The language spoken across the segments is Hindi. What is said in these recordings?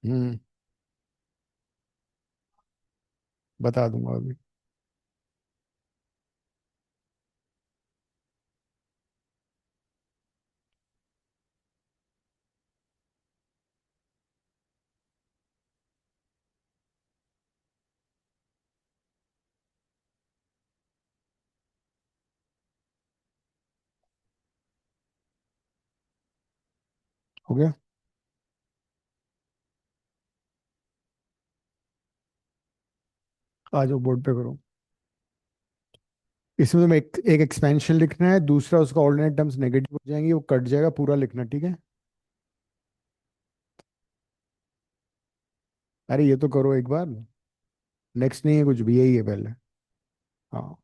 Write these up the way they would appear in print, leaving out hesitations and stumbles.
हम्म। बता दूंगा अभी। हो गया। आ जाओ बोर्ड पे करो। इसमें तुम्हें एक एक्सपेंशन लिखना है, दूसरा उसका ऑल्टरनेट टर्म्स नेगेटिव हो जाएंगी, वो कट जाएगा, पूरा लिखना, ठीक है। अरे ये तो करो एक बार। नेक्स्ट नहीं है कुछ भी, यही है पहले। हाँ।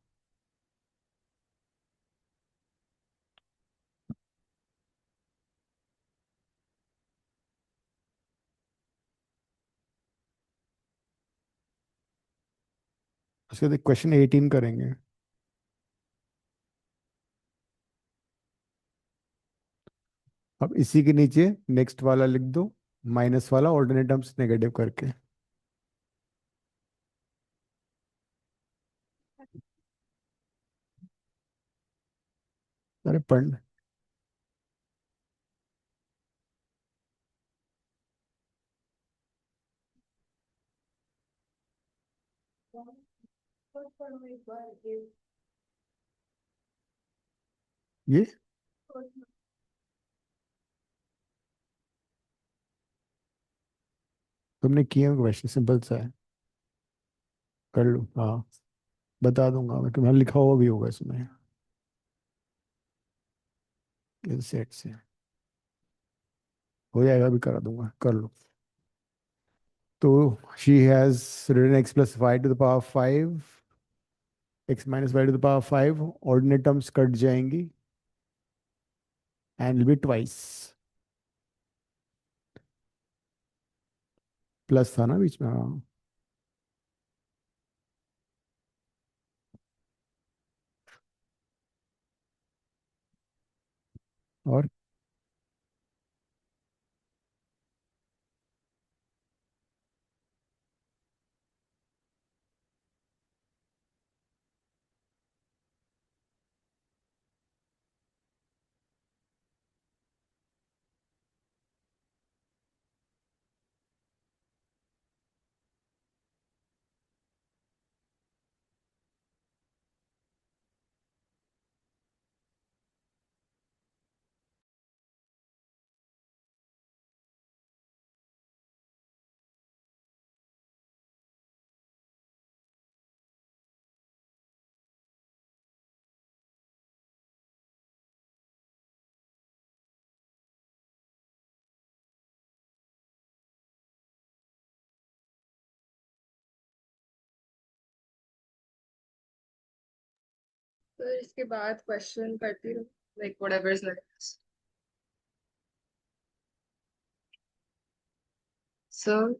उसके बाद क्वेश्चन 18 करेंगे। अब इसी के नीचे नेक्स्ट वाला लिख दो, माइनस वाला ऑल्टरनेट टर्म्स नेगेटिव करके। अरे पढ़। ये तुमने किया क्वेश्चन, सिंपल सा है। कर लो हाँ। बता दूंगा मैं, तुम्हारा लिखा हुआ भी होगा इसमें। इस सेट से हो जाएगा, भी करा दूंगा, कर लो। तो she has written X plus Y to the power 5, X minus Y to the power 5, ordinate terms cut जाएंगी and will be twice. Plus था ना बीच में, हाँ। और तो इसके बाद क्वेश्चन करती हूँ, like whatever is next. Sir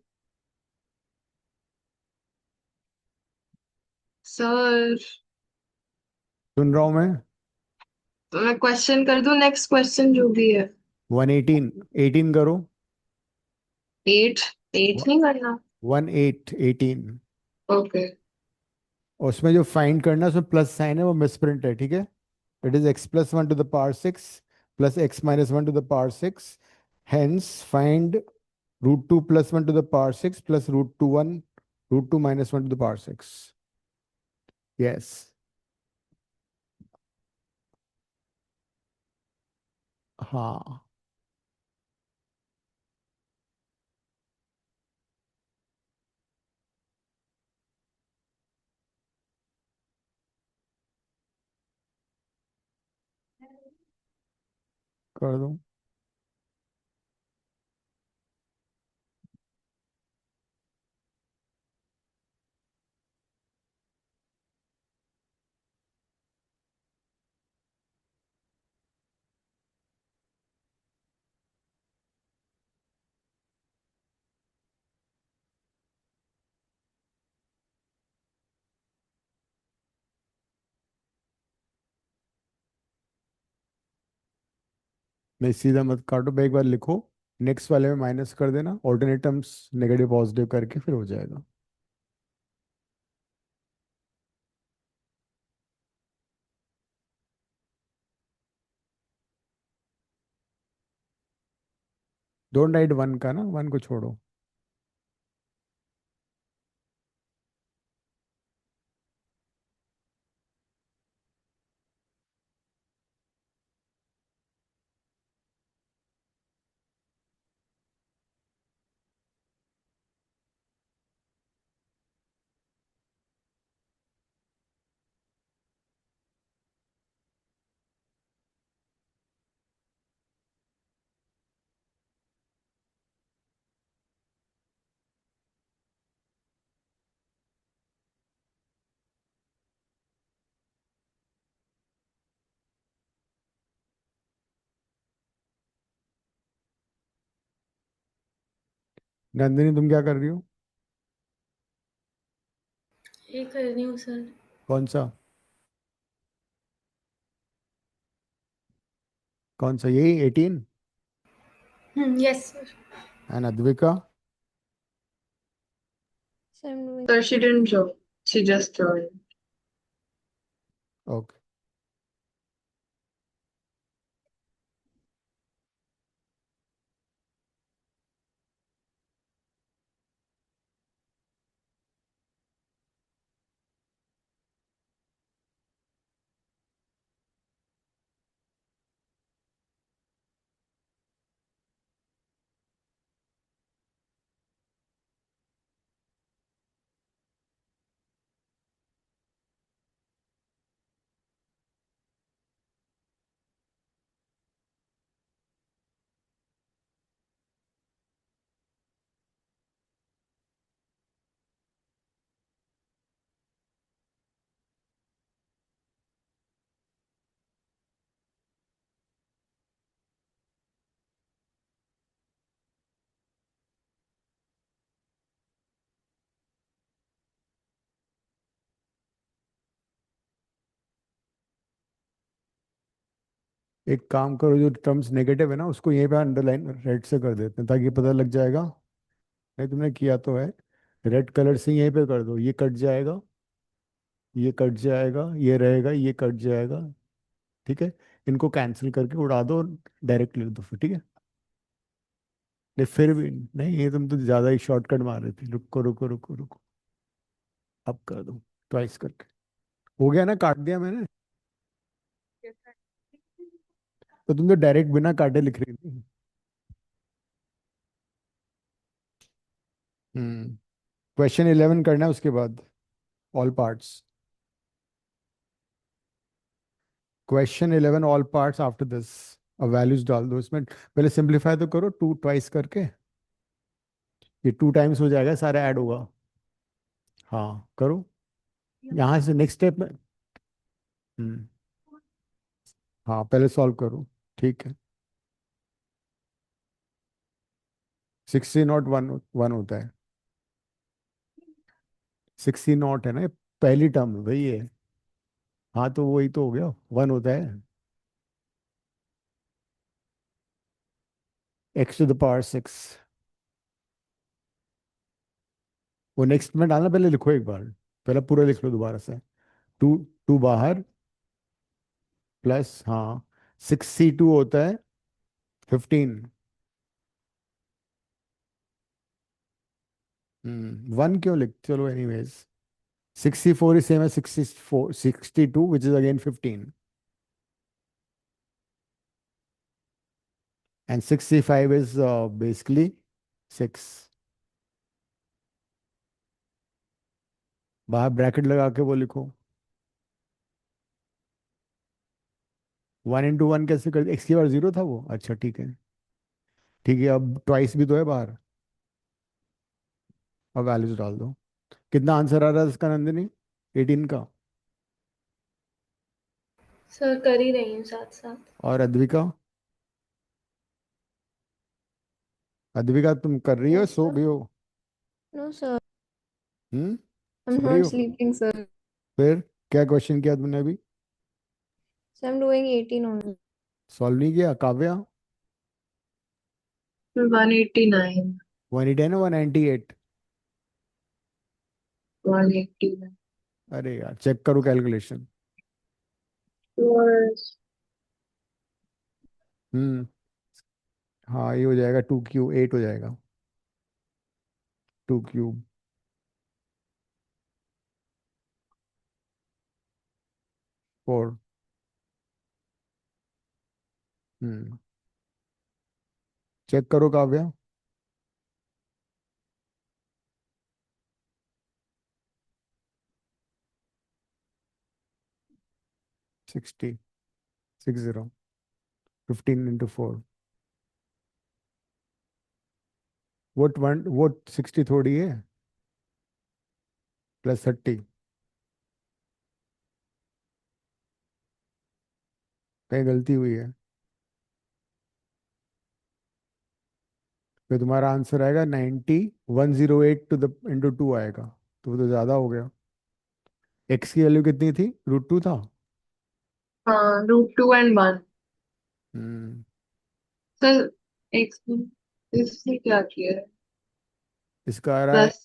sir सुन रहा हूँ मैं। तो मैं क्वेश्चन कर दूं, नेक्स्ट क्वेश्चन जो भी है। 118, 18 करो। 8। 8 नहीं करना। 18। ओके। और उसमें जो फाइंड करना है, उसमें प्लस साइन है, वो मिसप्रिंट है, ठीक है। It is x plus one to the power six plus x minus one to the power six, hence find root two plus one to the power six plus root two one, root two minus one to the power six. Yes. हाँ। कर दो। नहीं सीधा मत काटो, एक बार लिखो। नेक्स्ट वाले में माइनस कर देना, ऑल्टरनेट टर्म्स नेगेटिव पॉजिटिव करके फिर हो जाएगा। डोंट राइट वन का ना, वन को छोड़ो। नंदिनी तुम क्या कर रही हो? ये कर रही हूँ सर। कौन सा? कौन सा, यही 18? Yes sir. And Advika? Sir I'm doing So she didn't join. She just joined. Okay. एक काम करो, जो टर्म्स नेगेटिव है ना उसको यहीं पे अंडरलाइन रेड से कर देते हैं ताकि पता लग जाएगा। नहीं तुमने किया तो है, रेड कलर से यहीं पे कर दो, ये कट जाएगा, ये कट जाएगा, ये रहेगा, ये कट जाएगा। ठीक है, इनको कैंसिल करके उड़ा दो, डायरेक्ट लिख दो फिर, ठीक है। नहीं फिर भी नहीं, ये तुम तो ज्यादा ही शॉर्टकट मार रही थी, रुको रुको रुको रुको, अब कर दो ट्वाइस करके। हो गया ना, काट दिया मैंने। तो तुम तो डायरेक्ट बिना काटे लिख रही थी। क्वेश्चन 11 करना है उसके बाद, all parts. Question 11 all parts after this. अब वैल्यूज डाल दो इसमें, पहले सिंप्लीफाई तो करो, टू ट्वाइस करके। ये टू टाइम्स हो जाएगा, सारा ऐड होगा। हाँ करो, यहाँ से नेक्स्ट स्टेप में। हम्म। हाँ पहले सॉल्व करो, ठीक है। 60 नॉट वन वन होता है, 60 नॉट है ना ये, पहली टर्म है भाई ये। हाँ तो वही तो हो गया, वन होता है, x to the power six. वो नेक्स्ट में डालना, पहले लिखो एक बार, पहले पूरा लिख लो दोबारा से। टू, टू बाहर, प्लस हाँ, 6c2 होता है 15। वन क्यों लिख, चलो anyways. 64 is same as 64 62 which is again 15, and 65 is basically 6। बाहर ब्रैकेट लगा के वो लिखो। 1 into 1 कैसे कर, एक्स की बार जीरो था वो, अच्छा ठीक है। ठीक है, अब ट्वाइस भी तो है बाहर। अब वैल्यूज डाल दो। कितना आंसर आ रहा है इसका नंदिनी, 18 का? सर कर ही रही हूँ साथ साथ। और अद्विका? अद्विका तुम कर रही हो, यस सो सर। गई हो? No sir, hmm, I am सो रही नॉट हो? Sleeping sir. फिर क्या क्वेश्चन किया तुमने अभी? Sir I am doing 18 only. Solve नहीं किया काव्या? 189. 110 है 198? 189. अरे यार चेक करो कैलकुलेशन। Was हम्म। हाँ ये हो जाएगा 2 क्यूब 8 हो जाएगा। 2 क्यूब 4। हम्म। चेक करो काव्या। 60 60 15 into 4। वो 60 थोड़ी है, +30। कहीं गलती हुई है। फिर तुम्हारा आंसर आएगा 90 108 into 2 आएगा। तो वो तो ज्यादा हो गया। एक्स की वैल्यू कितनी थी, √2 था। √2 and 1. हम्म। सर एक इसने क्या किया है? इसका आ रहा है प्लस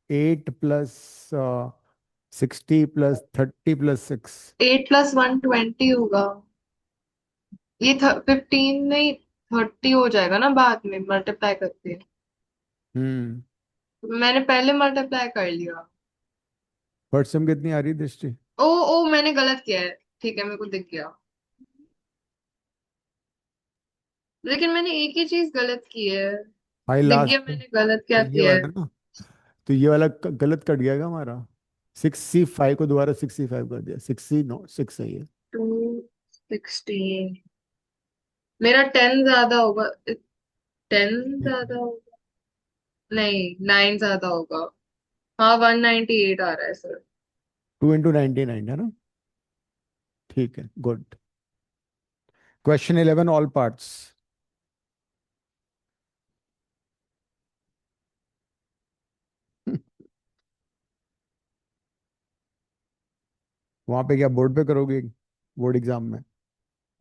8 + 60 + 30 + 6। 8 + 1 20 होगा। ये 15 नहीं, 30 हो जाएगा ना बाद में मल्टीप्लाई करके। हम्म। मैंने पहले मल्टीप्लाई कर लिया। फर्स्ट सम कितनी आ रही है दृष्टि? ओ ओ मैंने गलत किया है। ठीक है, मेरे को दिख गया। लेकिन मैंने एक ही चीज गलत की है। भाई दिख लास्ट गया मैंने गलत क्या ये किया है। वाला ना, तो ये वाला गलत कट गया क्या हमारा? 65 को दोबारा 65 कर दिया, 60 नो 6 है ये। 216। मेरा 10 ज्यादा होगा। 10 ज्यादा होगा। नहीं, 9 ज्यादा होगा। हाँ, 198 आ रहा है सर। 2 into 99 है ना? ठीक है, गुड। Question 11 all parts. वहां पे क्या बोर्ड पे करोगे? बोर्ड एग्जाम में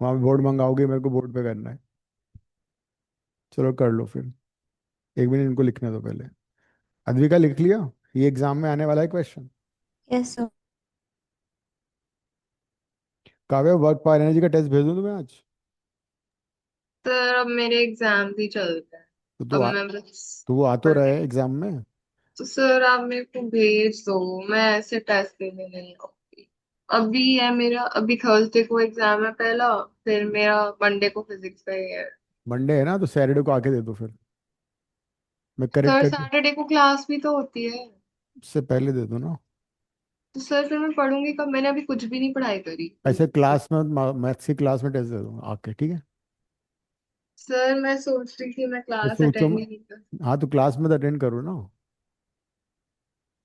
वहां पे बोर्ड मंगाओगे, मेरे को बोर्ड पे करना है। चलो कर लो फिर। 1 मिनट इनको लिखने दो पहले। अद्विका लिख लिया? ये एग्जाम में आने वाला है question. Yes, sir. Kavya work power energy का टेस्ट भेज दूं तुम्हें आज? सर अब मेरे एग्जाम भी चल रहे हैं। तो अब मैं बस तो वो आ तो रहा पढ़ाई। है एग्जाम में। तो सर आप मेरे को भेज दो। मैं ऐसे टेस्ट देने नहीं आऊंगी। अभी है मेरा, अभी थर्सडे को एग्जाम है पहला। फिर मेरा मंडे को फिजिक्स का ही है। मंडे है ना, तो सैटरडे को आके दे दो फिर। मैं करेक्ट सर करके सैटरडे को क्लास भी तो होती है। उससे पहले दे दो ना। तो सर फिर मैं पढ़ूंगी कब? मैंने अभी कुछ भी नहीं पढ़ाई करी। ऐसे क्लास में, मैथ्स की क्लास में टेस्ट दे दो आके, ठीक है? सर मैं सोच रही थी मैं तो क्लास सोचो अटेंड ही नहीं कर। हाँ तो क्लास में तो अटेंड करो ना।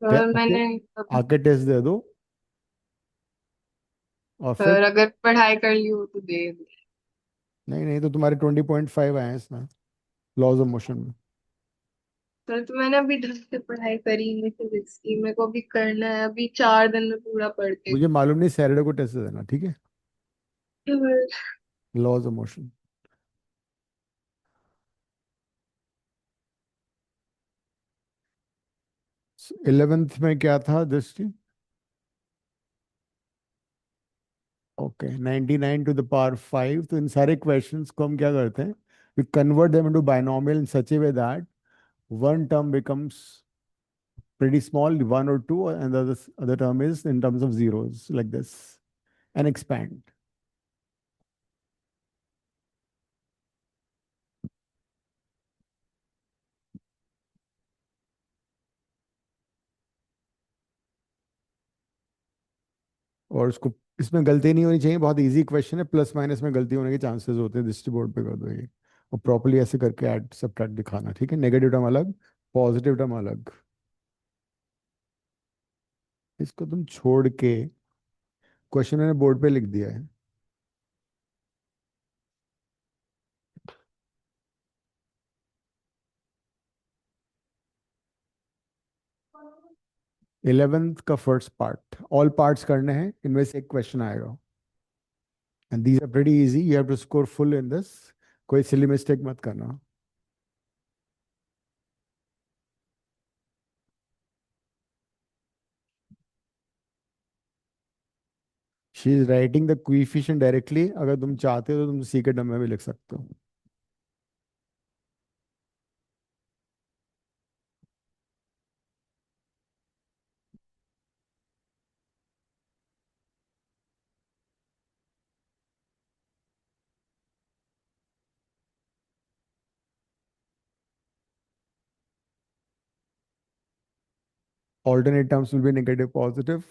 सर आके मैंने अभी। आके टेस्ट दे दो और फिर। सर अगर पढ़ाई कर ली हो तो दे दो। नहीं नहीं, तो तुम्हारे 20.5 आए हैं इसमें, लॉज ऑफ मोशन में। सर तो मैंने अभी ढंग से पढ़ाई करी नहीं फिजिक्स की। मेरे को अभी करना है, अभी 4 दिन में पूरा पढ़ के। मुझे मालूम नहीं, सैटरडे को टेस्ट दे देना, ठीक है? Laws of motion. 11th में क्या था दृष्टि? Okay, 99 to the power 5। तो इन सारे क्वेश्चंस को हम क्या करते हैं, we convert them into binomial in such a way that one term becomes pretty small, 1 or 2, and the other term is in terms of zeros, like this, and expand. और उसको, इसमें गलती नहीं होनी चाहिए, बहुत इजी क्वेश्चन है, प्लस माइनस में गलती होने के चांसेस होते हैं, दृष्टि बोर्ड पे कर दो ये। और प्रॉपर्ली ऐसे करके ऐड सबट्रैक्ट दिखाना, ठीक है? नेगेटिव टर्म अलग, पॉजिटिव टर्म अलग। इसको तुम छोड़ के क्वेश्चन मैंने बोर्ड पे लिख दिया है। 11th का फर्स्ट पार्ट, ऑल पार्ट्स करने हैं, इनमें से एक क्वेश्चन आएगा। And these are pretty easy, you have to score full in this. कोई सिली मिस्टेक मत करना। She is writing the coefficient directly. अगर तुम चाहते हो तो तुम सी के टर्म में भी लिख सकते हो. Alternate terms will be negative, positive.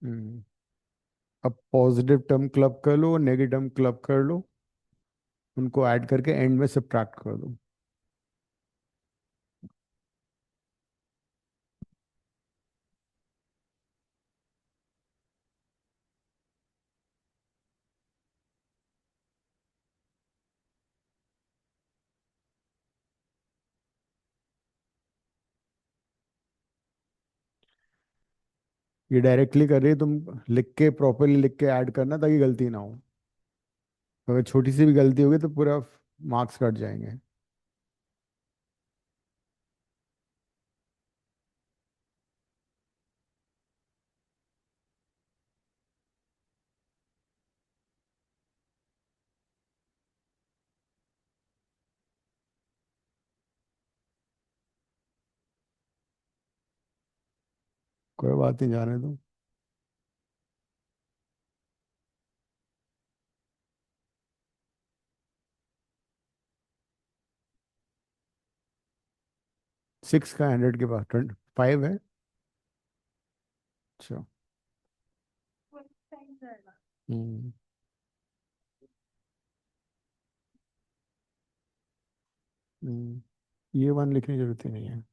हम्म. अब पॉजिटिव टर्म क्लब कर लो, नेगेटिव टर्म क्लब कर लो, उनको ऐड करके एंड में सब्ट्रैक्ट कर दो. ये डायरेक्टली कर रही है, तुम लिख के प्रॉपरली लिख के ऐड करना ताकि गलती ना हो. अगर छोटी सी भी गलती होगी तो पूरा मार्क्स कट जाएंगे. कोई बात नहीं, जाने दो. 6 का 100 के पास 25 है. अच्छा. हम्म. ये वन लिखने की जरूरत ही नहीं है.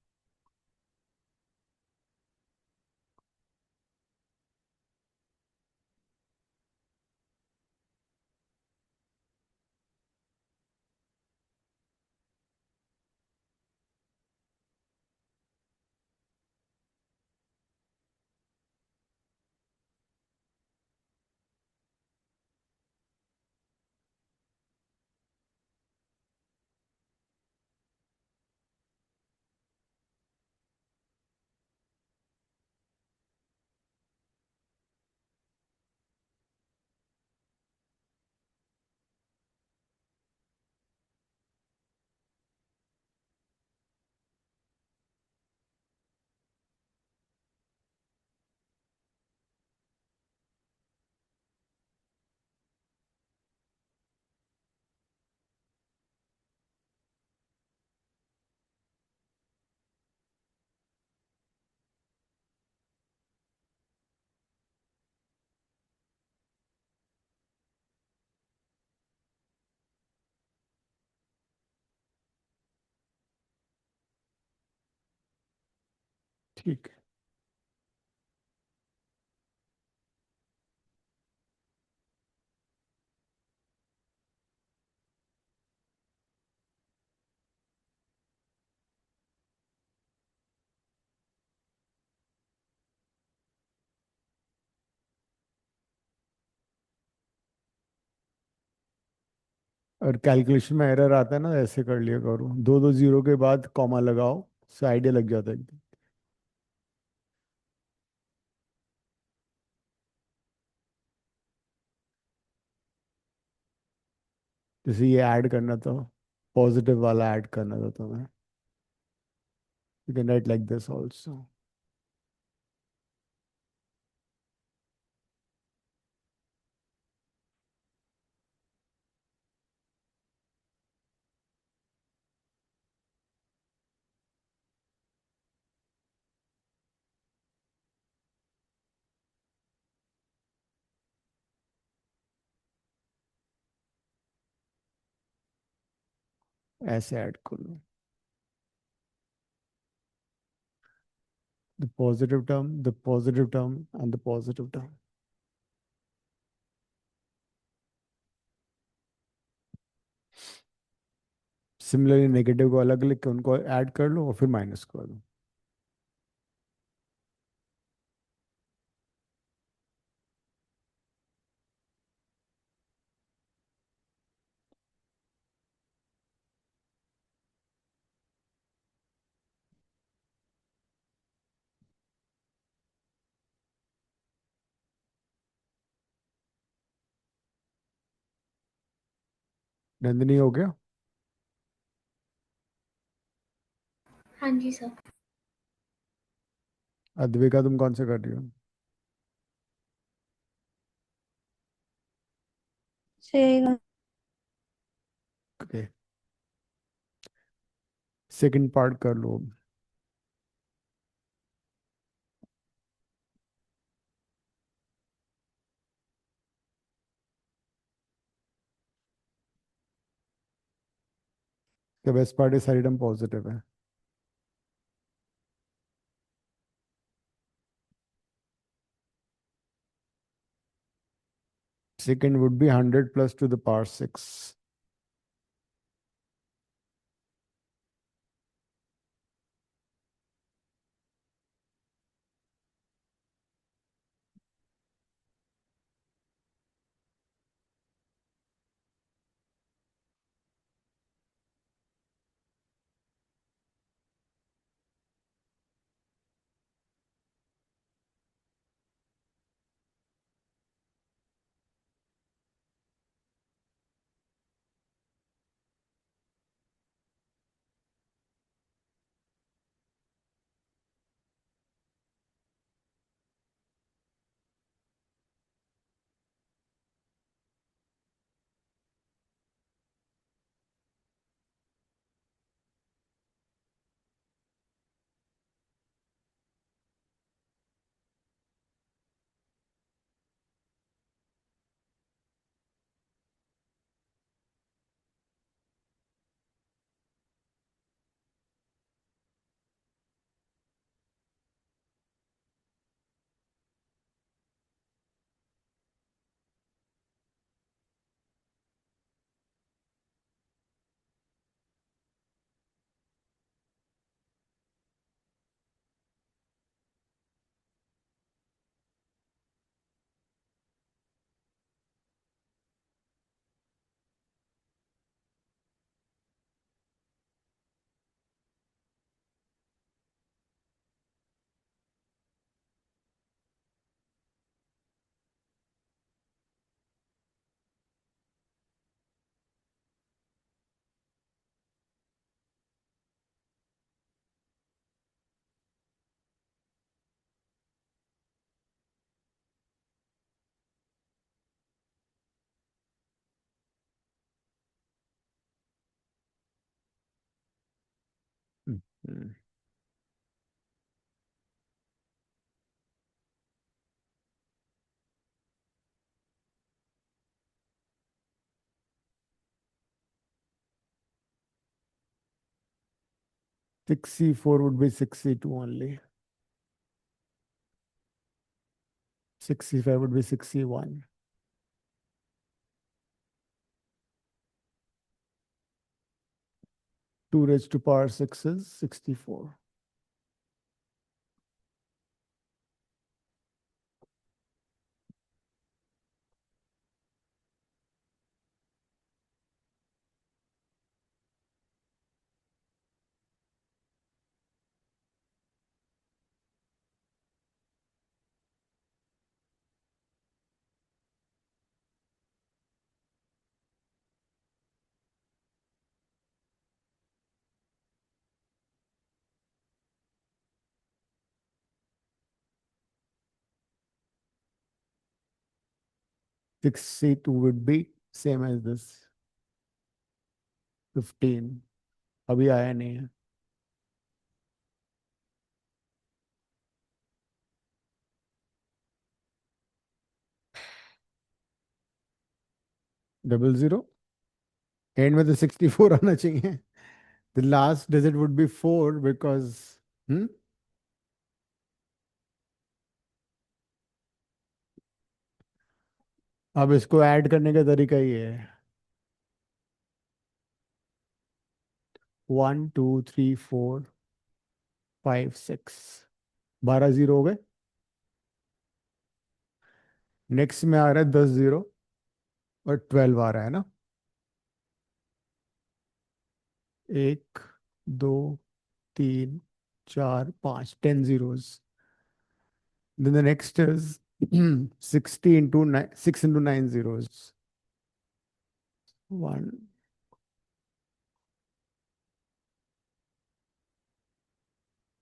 ठीक है. और कैलकुलेशन में एरर आता है ना, ऐसे कर लिया करो, दो दो जीरो के बाद कॉमा लगाओ, उससे आइडिया लग जाता है एकदम. जैसे ये ऐड करना था, पॉजिटिव वाला ऐड करना था तुम्हें, you can write like this also. ऐसे ऐड कर लो the positive term, the positive term and the positive term. Similarly negative को अलग लिख के उनको ऐड कर लो और फिर माइनस कर दो. नंदिनी हो गया. हाँ जी सर. अद्विका तुम कौन से कर रही हो? सेगा. ओके. सेकंड पार्ट कर लो. The best part is सारी टर्म पॉजिटिव है. Second would be 100 plus to the power 6. Hmm. 64 would be 62 only. 65 would be 61. 2 raised to power 6 is 64. C2 would be same as this. 15. अभी आया नहीं है. डबल जीरो एंड में तो 64 आना चाहिए. The last digit would be 4 because hmm? अब इसको ऐड करने का तरीका ये है 1 2 3 4 5 6 12 जीरो हो गए. नेक्स्ट में आ रहा है 10 जीरो और 12 आ रहा है ना. 1 2 3 4 5 10 zeros. Then the next is 60 into 9, 6 into 9 zeros. 1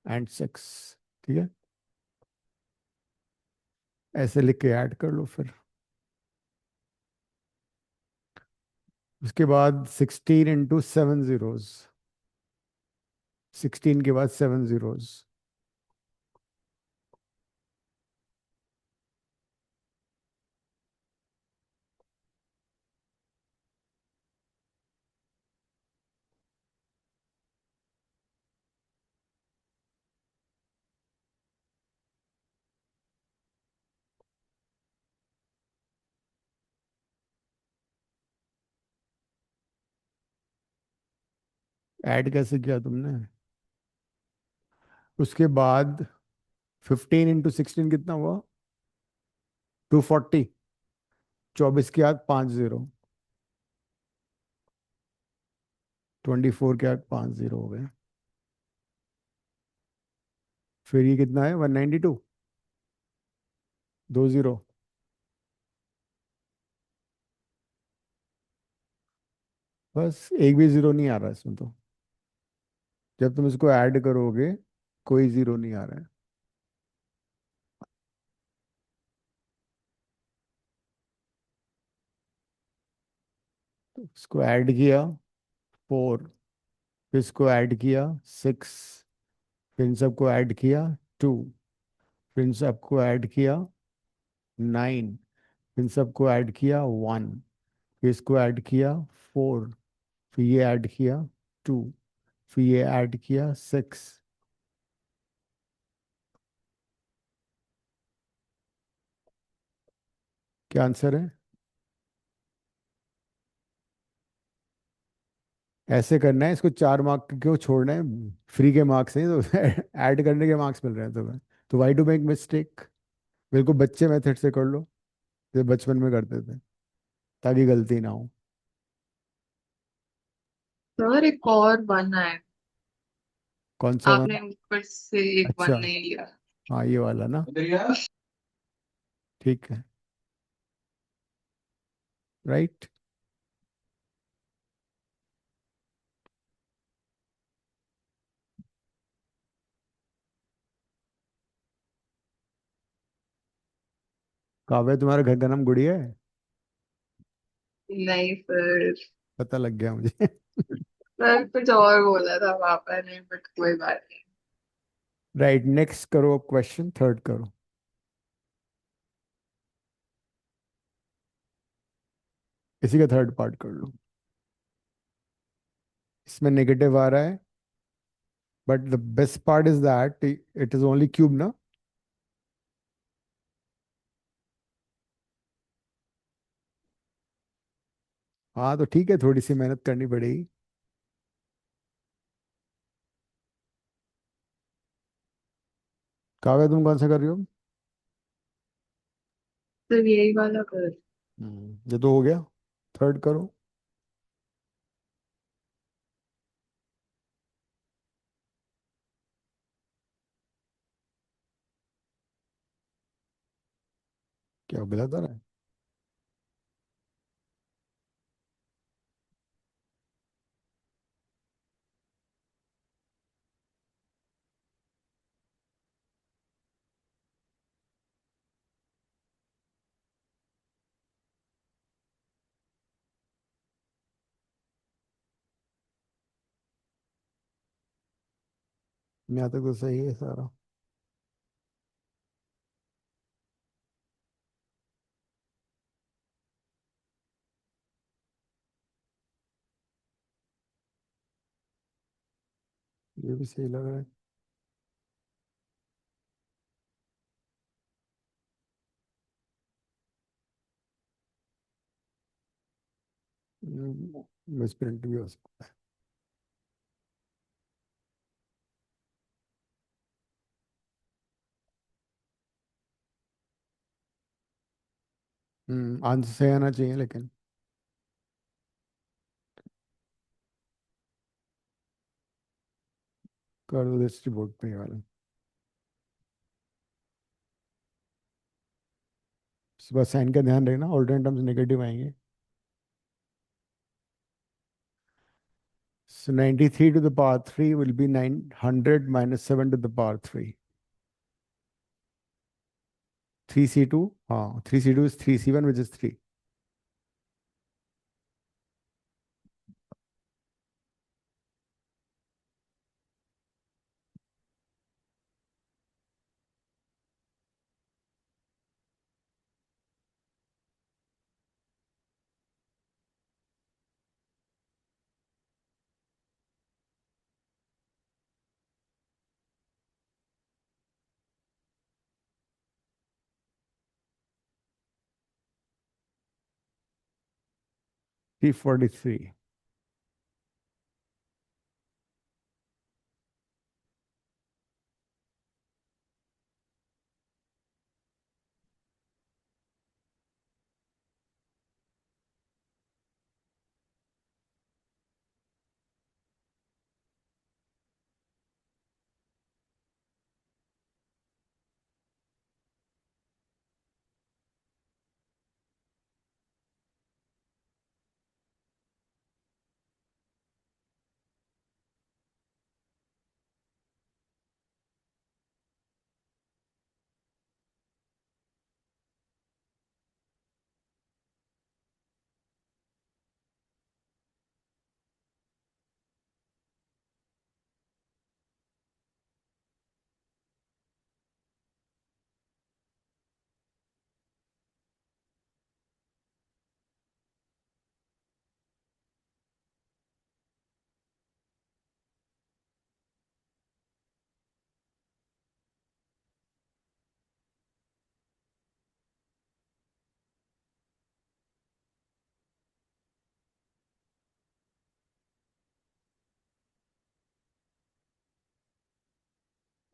and 6. ठीक है, ऐसे लिख के ऐड कर लो फिर. उसके बाद 16 into 7 zeros. 16 के बाद 7 zeros. ऐड कैसे किया तुमने? उसके बाद 15 into 16 कितना हुआ? 240. 24 के बाद 5 जीरो. 24 के बाद 5 जीरो हो गए. फिर ये कितना है? 192. 2 जीरो. बस एक भी जीरो नहीं आ रहा इसमें तो. जब तुम इसको ऐड करोगे कोई जीरो नहीं आ रहा है. तो इसको ऐड किया 4, फिर इसको ऐड किया 6, फिर इन सबको ऐड किया 2, फिर इन सबको ऐड किया 9, फिर इन सबको ऐड किया 1, फिर इसको ऐड किया 4, फिर ये ऐड किया 2, फिर ये ऐड किया 6. क्या आंसर है? ऐसे करना है इसको. 4 मार्क क्यों छोड़ना है? फ्री के मार्क्स नहीं तो ऐड करने के मार्क्स मिल रहे हैं तुम्हें. तो वाई टू मेक मिस्टेक? बिल्कुल बच्चे मेथड से कर लो जो बचपन में करते थे, ताकि गलती ना हो. सर एक और वन है, कौन सा वन? आपने ऊपर से एक वन अच्छा, नहीं लिया। हाँ ये वाला ना. ठीक है. राइट. काव्य, तुम्हारे घर का नाम गुड़िया है? नहीं सर, पता लग गया मुझे. सर कुछ और बोला था पापा ने, बट कोई बात नहीं। राइट, नेक्स्ट करो. अब क्वेश्चन थर्ड करो. इसी का थर्ड पार्ट कर लो. इसमें नेगेटिव आ रहा है, but the best part is that it is only cube ना. हाँ तो ठीक है, थोड़ी सी मेहनत करनी पड़ेगी. काव्य, तुम कौन सा कर रही हो? सर यही वाला कर। ये तो हो गया. थर्ड करो. क्या गलत आ रहा है? यहाँ तक तो सही है सारा. ये भी सही लग रहा है। मिसप्रिंट भी हो सकता है। आंसर सही आना चाहिए लेकिन। कर दो डिस्ट्रीब्यूट पे ये वाला। बस साइन का ध्यान रखना, ऑल्टरनेट टर्म्स नेगेटिव आएंगे। So 93 to the power 3 will be 900 minus 7 to the power 3. 3C2, 3C2 is 3C1, which is 3. P43.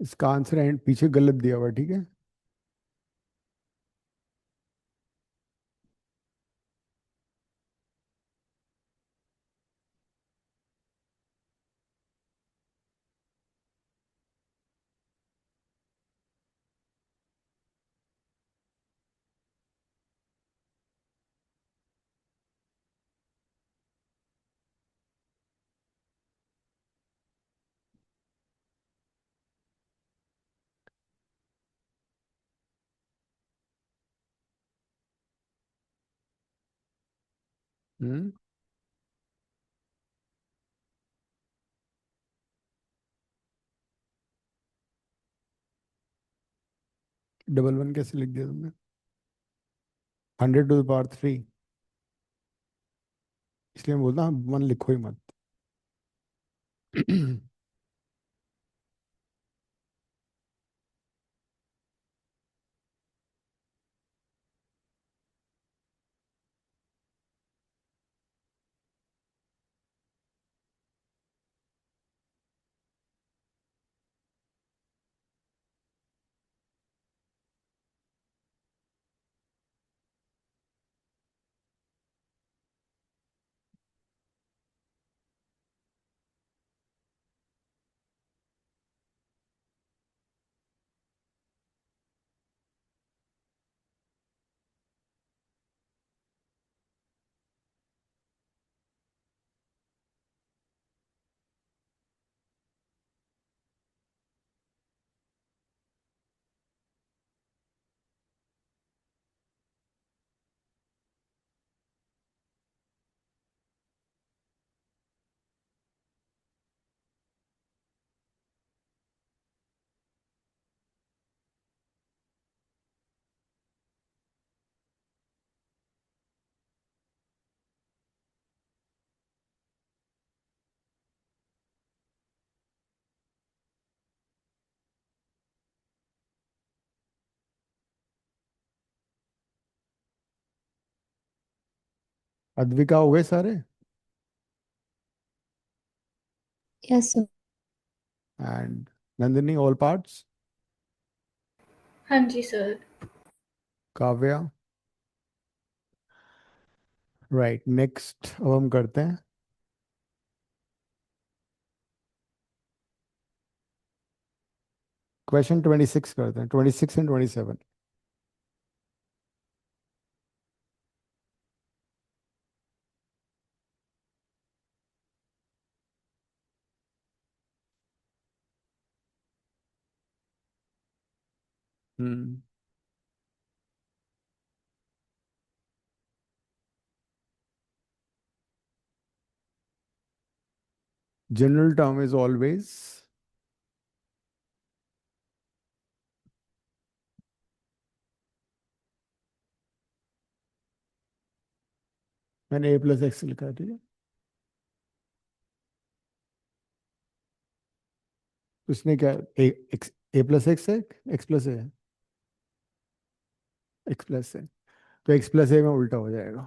इसका आंसर एंड पीछे गलत दिया हुआ है, ठीक है। हम्म डबल वन कैसे लिख दिया तुमने? 100 टू द पावर 3, इसलिए मैं बोलता हूँ वन लिखो ही मत। अद्विका हो गए सारे? Yes sir. And Nandini, all parts? हाँ जी सर। काव्या? राइट, नेक्स्ट अब हम करते हैं क्वेश्चन 26 करते हैं, 26 and 27। Hmm general term is always मैंने ए प्लस एक्स लिखा है, ठीक है। उसने क्या, ए प्लस एक्स है, एक्स प्लस है, एक्स प्लस है, तो एक्स प्लस ए में उल्टा हो जाएगा।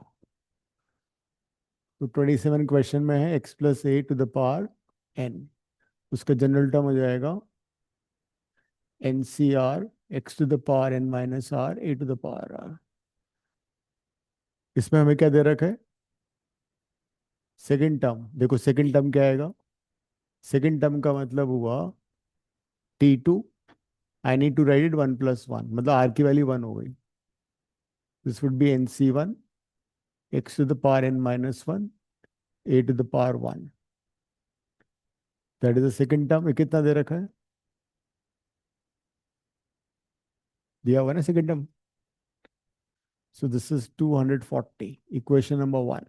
तो 27 क्वेश्चन में है x plus a to the power n, उसका जनरल टर्म हो जाएगा n C r x to the power n minus r a to the power r. इसमें हमें क्या दे रखा है? Second term. देखो सेकंड टर्म क्या आएगा? सेकंड टर्म का मतलब हुआ T2, I need to write it 1 + 1, मतलब आर की वैल्यू 1 हो गई। This would be NC1 x to the power n minus one a to the power one. That is the second term. ये कितना दे रखा है? दिया हुआ है ना second term. So this is 240, equation number 1।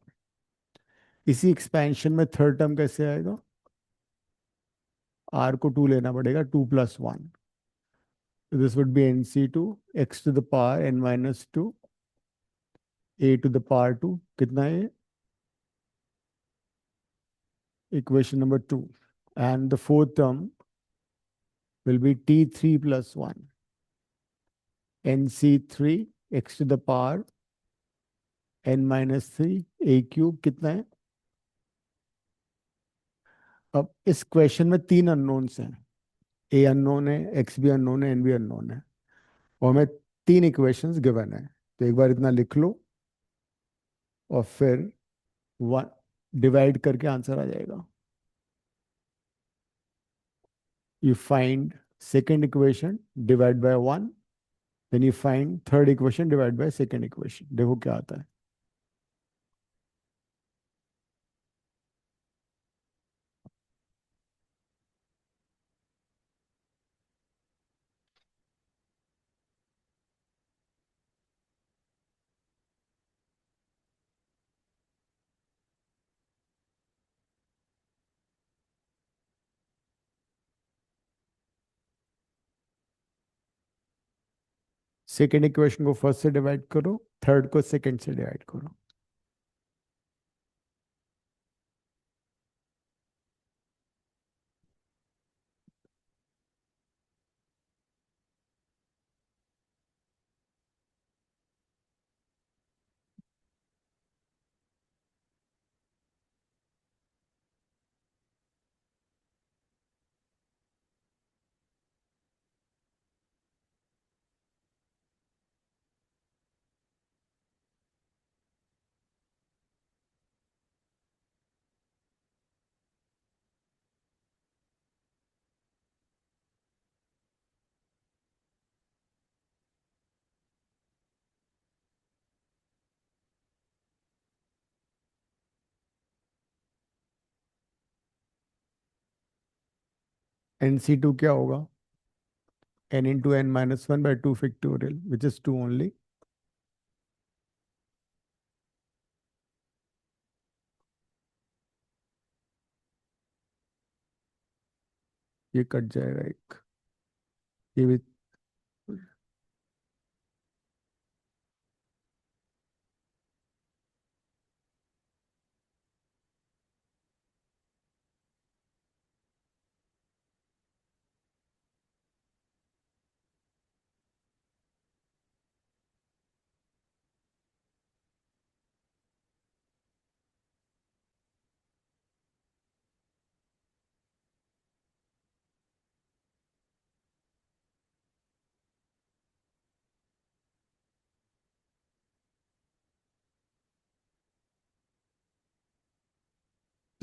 इसी एक्सपेंशन में थर्ड टर्म कैसे आएगा? आर को 2 लेना पड़ेगा, 2 + 1। This would be NC2 x to the power n minus two a to the power 2। कितना है? Equation number 2। And the fourth term will be T3 + 1 NC3 x to the power n minus 3 a cube. कितना है? अब इस क्वेश्चन में 3 अननोन्स हैं, ए अननोन है, एक्स भी अननोन है, एन भी अननोन है, और हमें 3 इक्वेशंस गिवन है। तो एक बार इतना लिख लो और फिर वन डिवाइड करके आंसर आ जाएगा। You find second equation, divide by 1, then you find third equation, divide by second equation. देखो क्या आता है। सेकेंड इक्वेशन को फर्स्ट से डिवाइड करो, थर्ड को सेकेंड से डिवाइड करो। NC2 क्या होगा? n into n minus 1 by 2 factorial, which is 2 only. ये कट जाएगा एक, ये भी।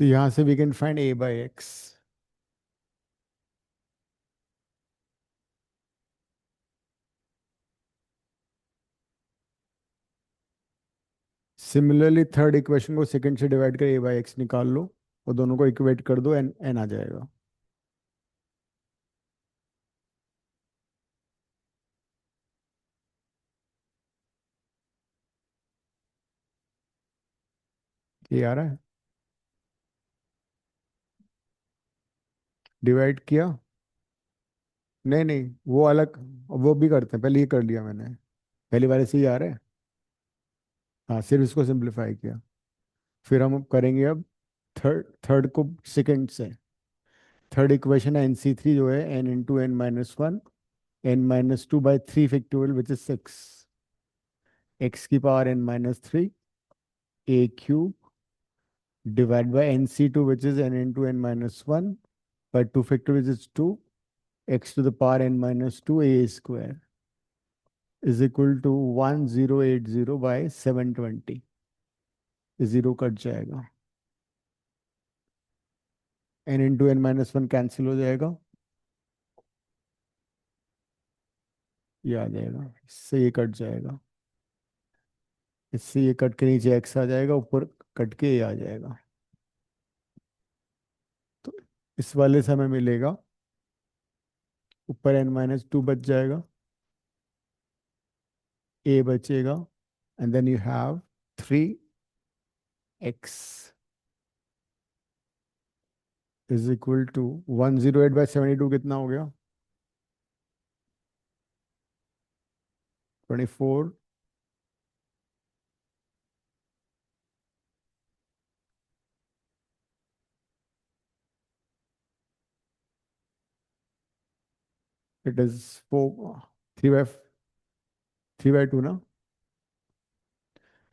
तो यहां से we can find a by x. Similarly third equation को सेकंड से डिवाइड कर a by x निकाल लो और दोनों को इक्वेट कर दो, एन एन आ जाएगा. ये आ रहा है. डिवाइड किया. नहीं नहीं, वो अलग. वो भी करते हैं, पहले ये कर लिया मैंने. पहली बार से ही आ रहा है. हाँ, सिर्फ इसको सिंप्लीफाई किया. फिर हम करेंगे अब थर्ड थर्ड को सेकंड से. थर्ड इक्वेशन है NC3 जो है n into N minus one n minus two by three factorial which is 6. x की पावर n minus three a cube divide by NC2 which is n into N minus one by 2 factorial which is 2 x to the power n minus 2 a square is equal to 1080 by 720. Zero कट जाएगा. n into N minus one cancel हो जाएगा. ये आ जाएगा. इससे ये कट जाएगा. इससे ये कट के नीचे x आ जाएगा, ऊपर कट के ये आ जाएगा. तो इस वाले से हमें मिलेगा, ऊपर n माइनस टू बच जाएगा, a बचेगा, and then you have 3x is equal to 108 by 72 कितना हो गया? 24. इट इज 4 3 बाई 2 ना.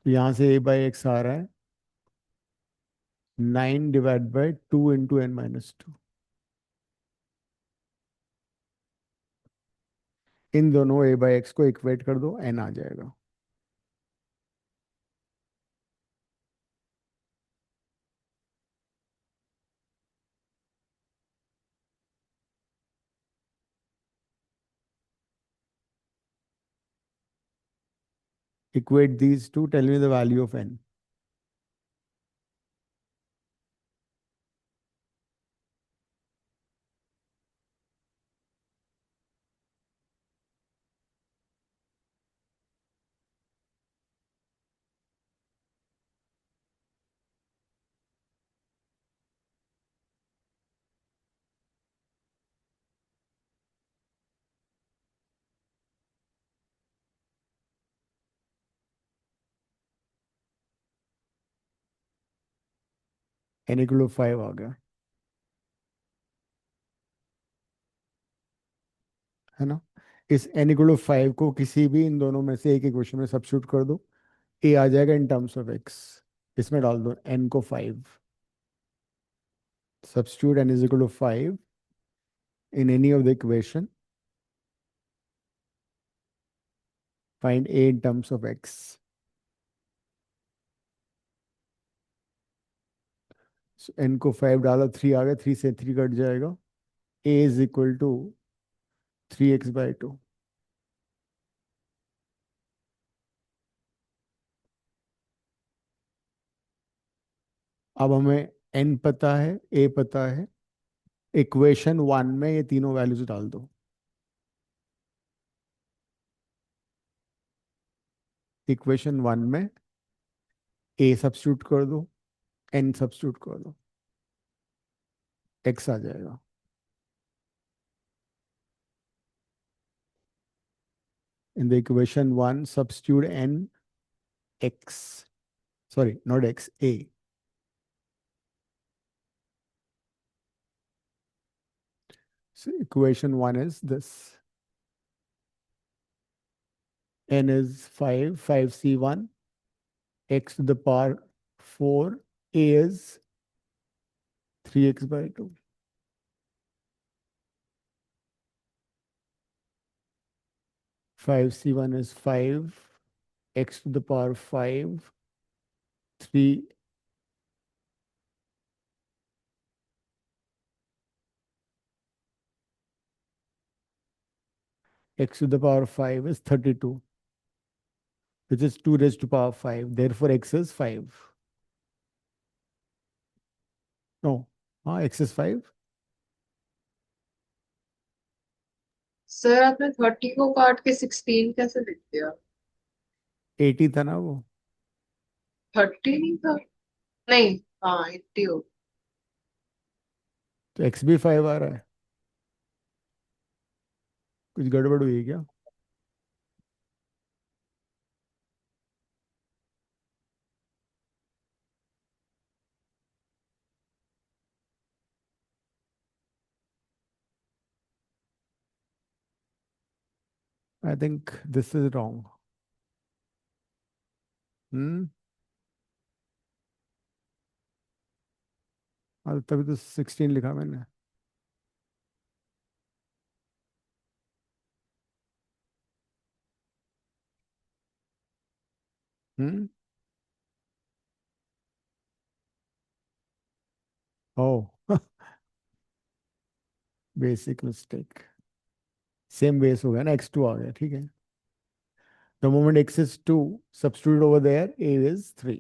यहाँ से a बाई एक्स आ रहा है 9 divide by 2 into N minus two. इन दोनों a बाई एक्स को इक्वेट कर दो, n आ जाएगा. Equate these two, tell me the value of n. n equal to 5 आ गया, है ना. इस n इक्वल टू 5 को किसी भी इन दोनों में से एक इक्वेशन में सब्स्टिट्यूट कर दो, a आ जाएगा इन टर्म्स ऑफ x. इसमें डाल दो n को 5. Substitute n is equal to 5 in any of the equation. Find a in terms of x. So n को 5 डालो, 3 आ गया, 3 से 3 कट जाएगा. a is equal to 3x by 2. अब हमें n पता है, a पता है. इक्वेशन 1 में ये तीनों वैल्यूज डाल दो. इक्वेशन 1 में a सब्स्टिट्यूट कर दो, n सब्स्टिट्यूट कर दो, x आ जाएगा. In the equation 1, substitute n, x. Sorry, not x, a. So equation 1 is this. N is 5, 5c1, x to the power 4, a is 3x by 2. Five C1 is 5, x to the power 5, 3 x to the power 5 is 32, which is 2 raised to power 5. Therefore, x is 5. No, x is 5. Sir आपने 30 को काट के 16 कैसे लिख दिया? 80 था ना वो। 30 नहीं था? नहीं, हाँ 80 हो। तो x भी 5 आ रहा है। कुछ गड़बड़ हुई है क्या? I think this is wrong. हम्म। तभी तो 16 लिखा मैंने। हम्म। ओ, बेसिक मिस्टेक। सेम बेस हो गया ना, x2 आ गया, ठीक है। The moment x is 2, substitute over there, a is 3.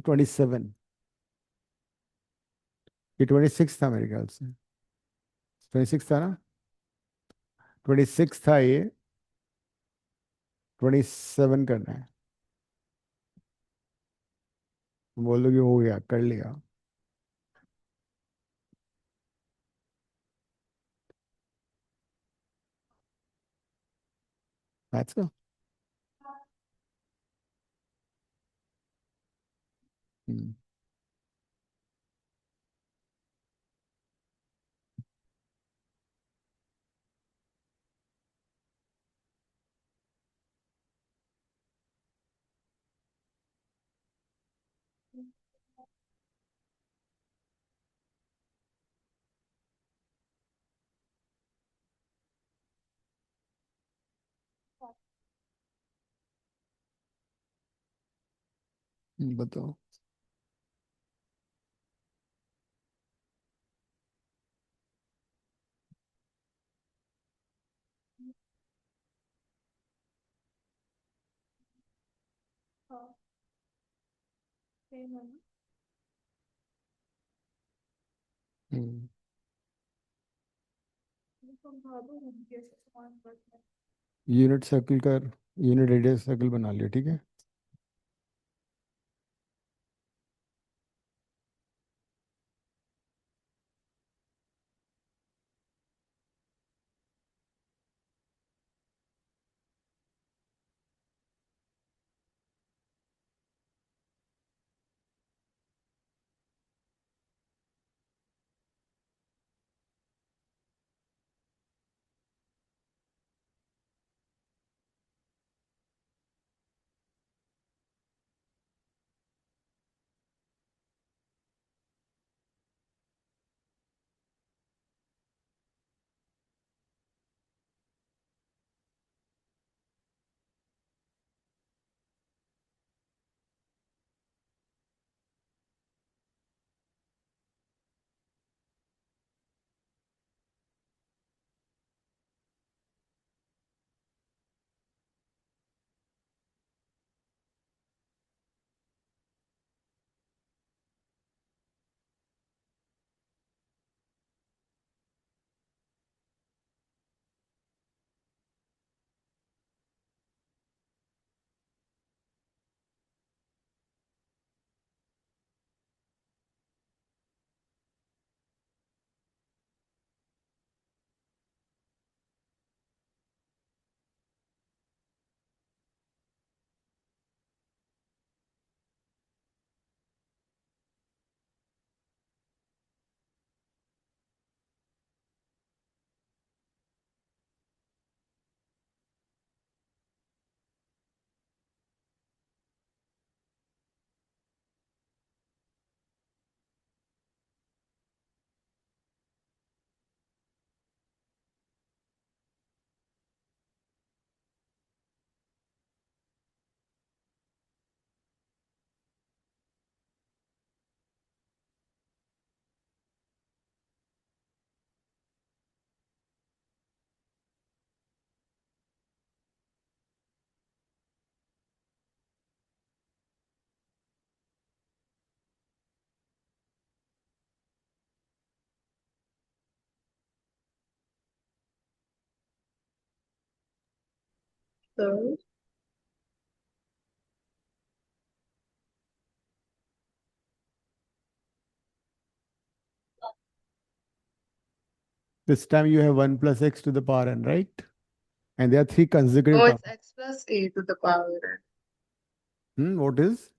27। ये 26 था मेरे ख्याल से। 26 था ना? 26 था ये। 27 करना है। बोल दो कि हो गया, कर लिया। मैथ्स का। हम्म। बताओ। हम्म। यूनिट सर्कल का, यूनिट रेडियस सर्कल बना लिया, ठीक है। So This time you have 1 plus x to the power n, right? And there are three consecutive oh, terms. it's x plus a to the power n. What is?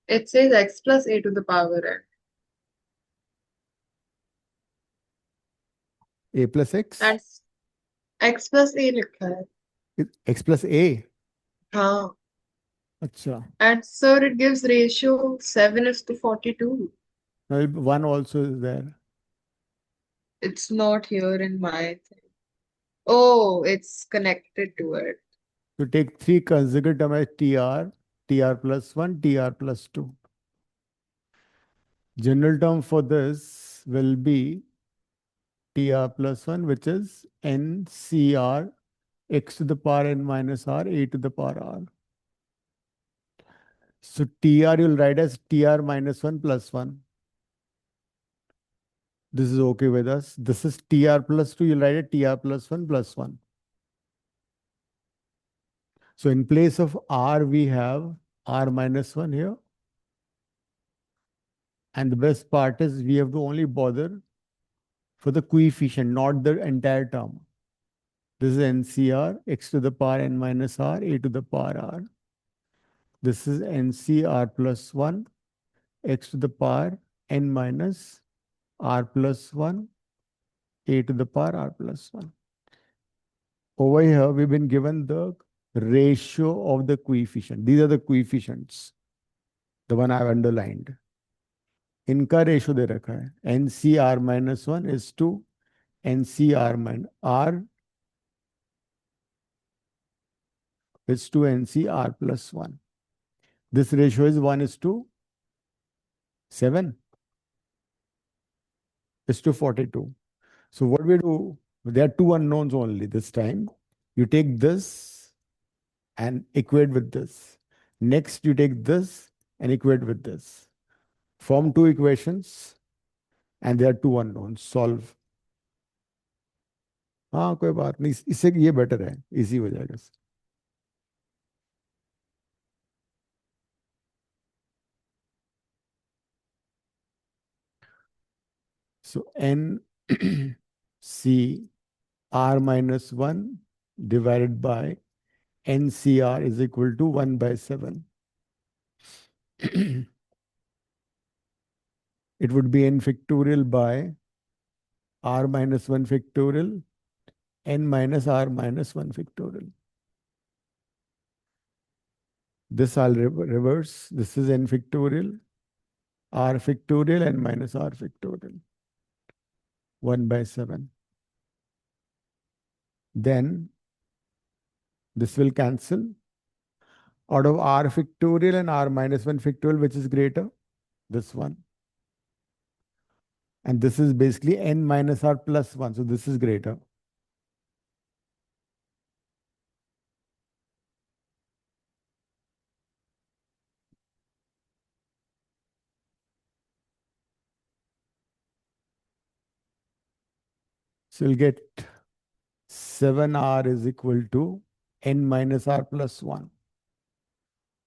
It says x plus a to the power n. A plus x? And x plus a लिखा है. X plus a. हाँ. Acha. And sir, it gives ratio 7:42. Now, 1 also is there. It's not here in my thing. Oh, it's connected to it. You take three consecutive terms as tr, tr plus 1, tr plus 2. General term for this will be tr plus 1, which is ncr x to the power n minus r, a to the power r. So tr you'll write as tr minus 1 plus 1. This is okay with us. This is tr plus 2. You'll write it tr plus 1 plus 1. So in place of r, we have r minus 1 here. And the best part is we have to only bother for the coefficient, not the entire term. This is NCR, x to the power n minus r, a to the power r. This is NCR plus 1, x to the power n minus r plus 1, a to the power r plus 1. Over here, we've been given the ratio of the coefficient. These are the coefficients, the one I've underlined. इनका रेशो दे रखा है NCR minus 1 is to NCR minus R is to NCR plus 1. This ratio is 1 is to 7 is to 42. So what we do, there are two unknowns only this time. You take this and equate with this. Next, you take this and equate with this. Form two equations and there are two unknowns. Solve. हाँ कोई बात नहीं, इससे ये बेटर है, इजी हो जाएगा. So n c r minus 1 divided by NCR is equal to 1 by 7. It would be n factorial by r minus 1 factorial, n minus r minus 1 factorial. This I'll reverse. This is n factorial, r factorial, n minus r factorial. 1 by 7. Then this will cancel. Out of r factorial and r minus 1 factorial, which is greater? This one. And this is basically n minus r plus 1. So this is greater. So you'll get 7r is equal to n minus r plus 1.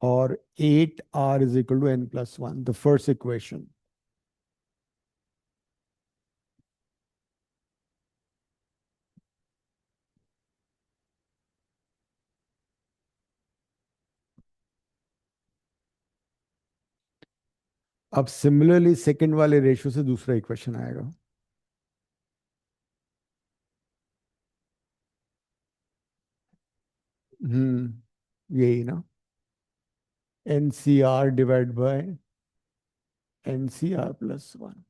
Or 8r is equal to n plus 1. The first equation. अब सिमिलरली सेकंड वाले रेशियो से दूसरा इक्वेशन आएगा. यही ना, NCR divide by NCR plus 1.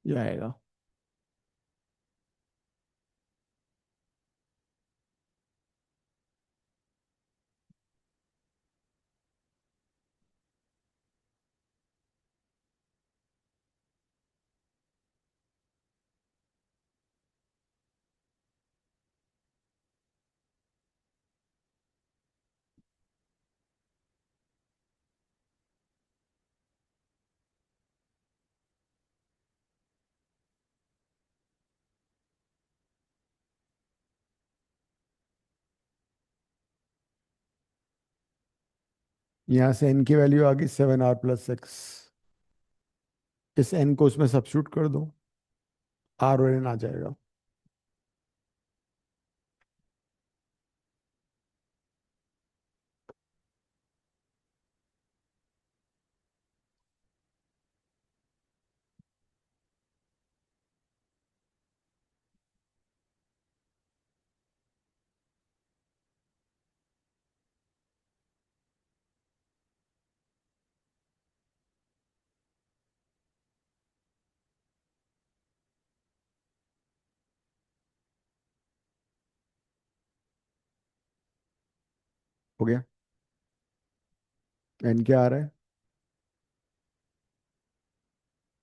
ये आएगा. यहाँ से n की वैल्यू आ गई 7r+6। इस n को उसमें सब्स्टिट्यूट कर दो, r और n आ जाएगा। हो गया। n क्या आ रहा है?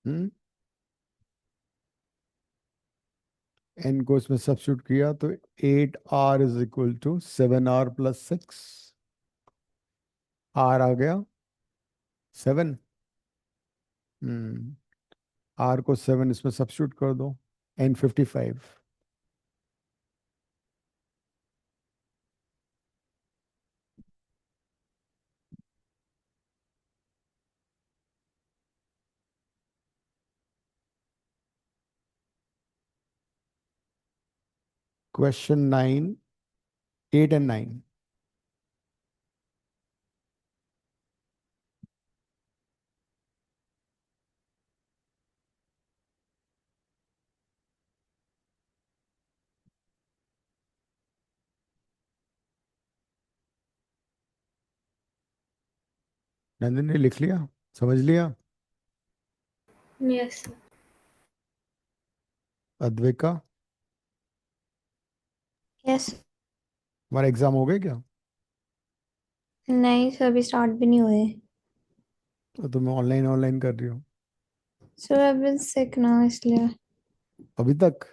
हम्म n को इसमें सब्स्टिट्यूट किया तो 8r = 7r+6। r आ गया 7। हम्म r को 7 इसमें सब्स्टिट्यूट कर दो, n 55। Question 9, 8 and 9। नंदन ने लिख लिया, समझ लिया? Yes sir. अद्विका, यस। हमारा एग्जाम हो गए क्या? नहीं सर, अभी स्टार्ट भी नहीं हुए। तो तुम्हें ऑनलाइन ऑनलाइन कर रही हो सर आई बिन सिक ना, इसलिए। अभी तक?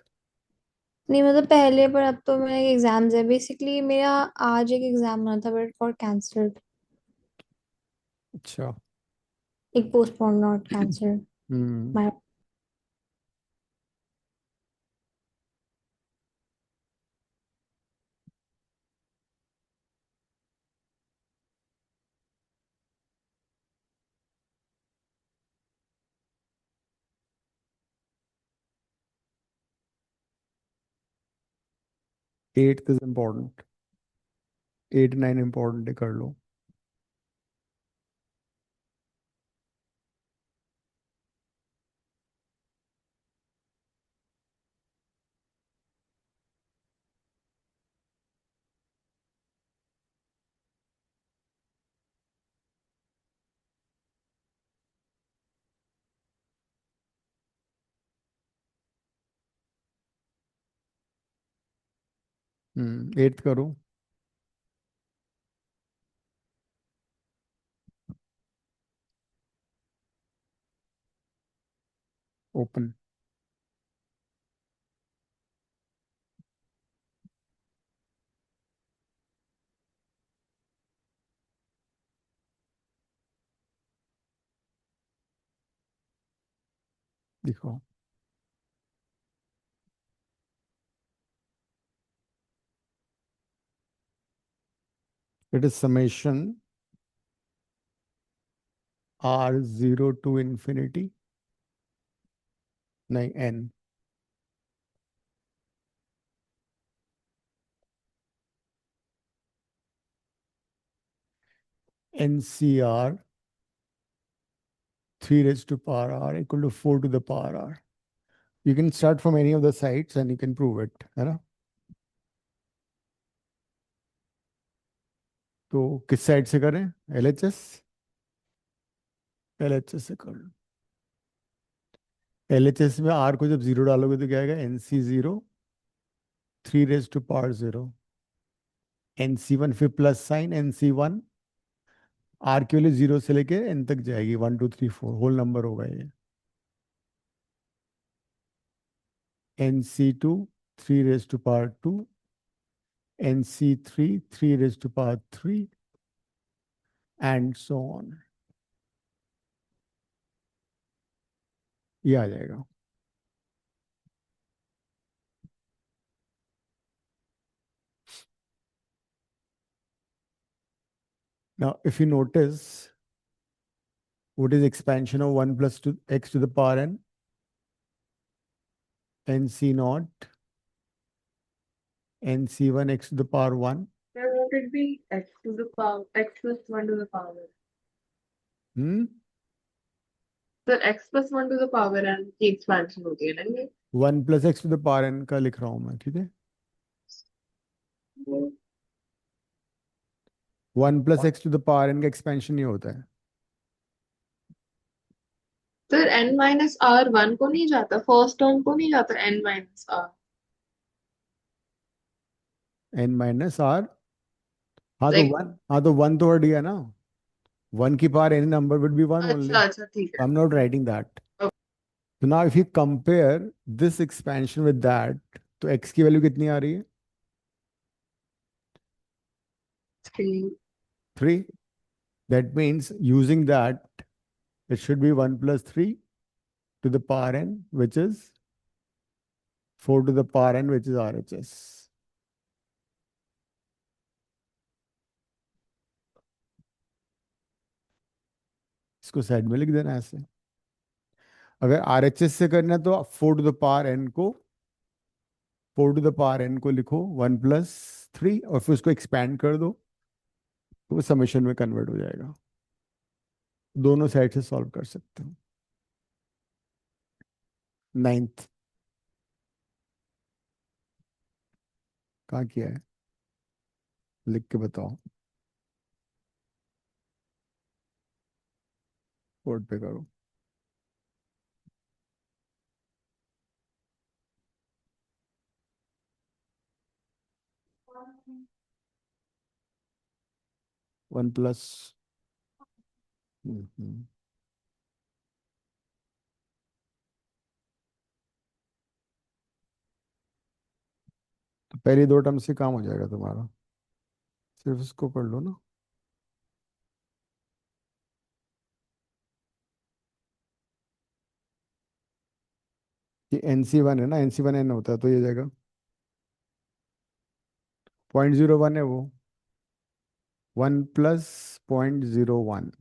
नहीं मतलब पहले, पर अब तो मेरे एग्जाम्स है बेसिकली। मेरा आज एक एग्जाम होना था बट फॉर कैंसल्ड। अच्छा। एक postpone, not cancelled. Hmm my. 8th is important, 8 9 important है, कर लो। 8th करो। ओपन। दिखाओ। It is summation r0 to infinity, नहीं n, ncr 3 raised to power r equal to 4 to the power r। You can start from any of the sides and you can prove it, है ना? तो किस साइड से करें? LHS, LHS से कर लो। LHS में r को जब 0 डालोगे तो क्या आएगा? nc0 3 raised to power 0, nc1 फिर प्लस साइन nc1, r की वैल्यू 0 से लेके n तक जाएगी, 1 2 3 4 होल नंबर होगा ये। nc2 3 raised to power 2, nc3 3 raised to power 3 and so on। ये आ जाएगा। Now, if you notice, what is expansion of 1 plus x to the power n? nc naught, nc1 x to the power 1. Then won't it be x to the power x plus 1 to the power? Hmm? So x plus 1 to the power n की expansion होती है ना ये? 1 plus x to the power n का लिख रहा हूं मैं, ठीक है? 1 plus x to the power n का एक्सपेंशन ये होता है. फिर n माइनस आर 1 को नहीं जाता, फर्स्ट टर्म को नहीं जाता n minus R. n minus r. हाँ तो Like, 1, हाँ तो 1 तो हट गया ना. 1 की power any number would be 1 only. अच्छा अच्छा ठीक है. I'm not writing that. Okay. So now if you compare this expansion with that, तो x की वैल्यू कितनी आ रही है? 3. 3. That means using that, it should be 1 plus 3 to the power n, which is 4 to the power n, which is RHS. इसको साइड में लिख देना ऐसे. अगर RHS से करना है तो 4 to the power n को 4 to the power n को लिखो 1 plus 3 और फिर उसको एक्सपैंड कर दो तो वो समेशन में कन्वर्ट हो जाएगा. दोनों साइड से सॉल्व कर सकते हो. 9th कहाँ किया है? लिख के बताओ. बोर्ड पे करो. One plus. तो पहली 2 टर्म से काम हो जाएगा तुम्हारा. सिर्फ इसको कर लो ना. ये NC1 है ना, NC1 n होता है तो ये जाएगा 0.01 है वो. 1 plus 0.01.